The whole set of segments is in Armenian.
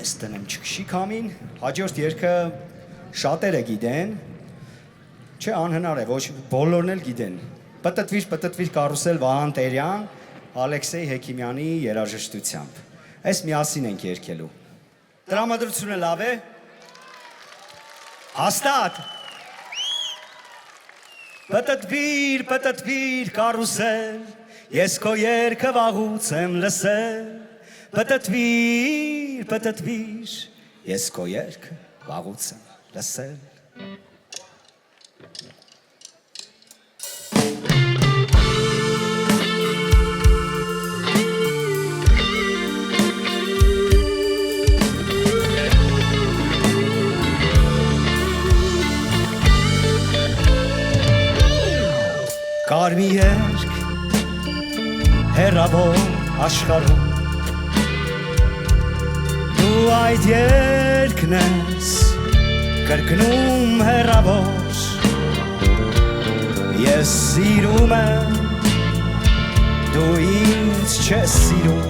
Այս տնեմ չքշի կամին, հաջորդ երկը շատերը գիտեն, չէ անհնար է, ոչ բոլորն էլ գիտեն։ Պտտվիր կարուսել Վահան Տերյան, Ալեքսեյ Հեքիմյանի երաժշտությամբ։ Այս միասին ենք երգելու։ Տրամադրությունը լավ է։ Հաստատ։ Պտտվիր կարուսել, ես քո երգը վաղուց եմ լսել։ Պտտվիր, ես քո երգը վաղուց եմ լսել։ Կար մի երգ հեռավոր աշխարհում Դու այդ երգն ես կրկնում հեռավոր Ես սիրում եմ դու ինձ չես սիրում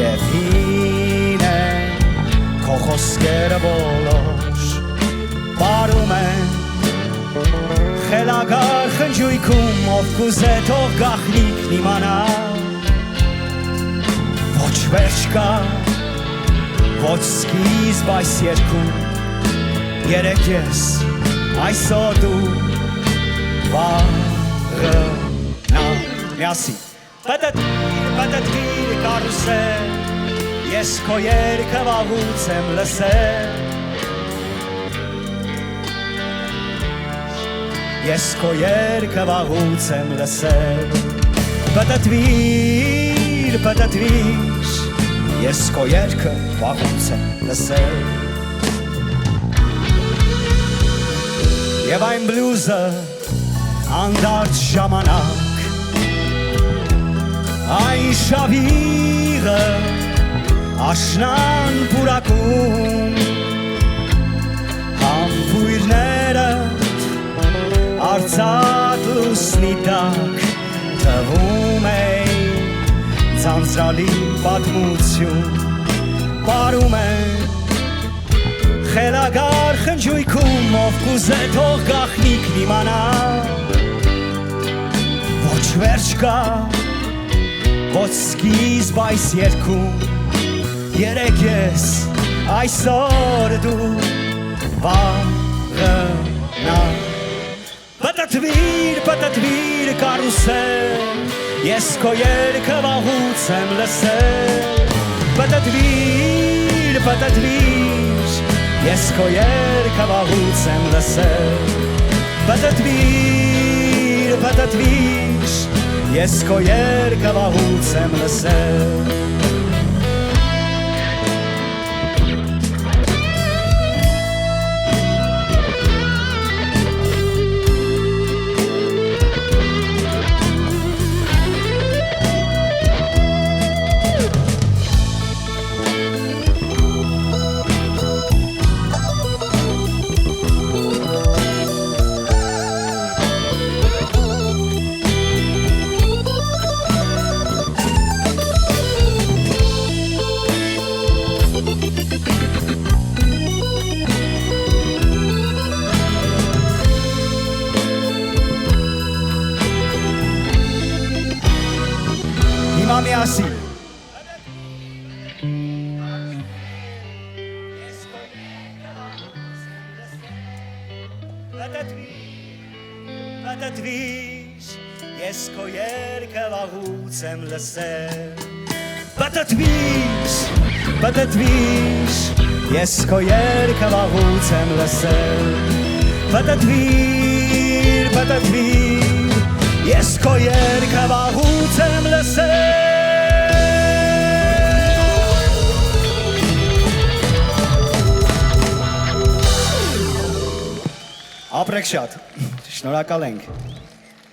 Եվ հին են քո խոսքերը բոլոր Պարում են Խելագար խնջույքում ով կուզե թող գախնիկն իմանա Ոչ վերջ կա, ոչ սկիզբ այս երգում Երեկ ես այսօր դու վաղը նա Միասին Պտտվիր կարուսել Ես քո երգը վաղուց եմ լսել Ես քո երգը վաղուց եմ լսել Պտտվիր Ես քո երգը վաղուց եմ լսել Եվ այն բլյուզը անդարդ ժամանակ Այն շավիղը աշնան պուրակում Համբույրները Արցատ լուսնի տակ թվում էի Ձանձրալի պատմություն Պարում է Խելագար խնջույքում ով կուզե թող գախնիկն իմանա Ոչ վերջ կա Ոչ սկիզբ այս երգում Երեկ ես այսօր դու վաղը նա Պտտվիր կարուսել Ես քո երգը վաղուց եմ լսել Պտտվիր Ես քո երգը վաղուց եմ լսել Պտտվիր Ես քո երգը վաղուց եմ լսել Հիմա միասին Պտտվիր Ես քո երգը վաղուց եմ լսել Պտտվիր Ես քո երգը վաղուց եմ լսել Պտտվիր Ես քո երգը վաղուց եմ լսել Ապրեք շատ, շնորհակալ ենք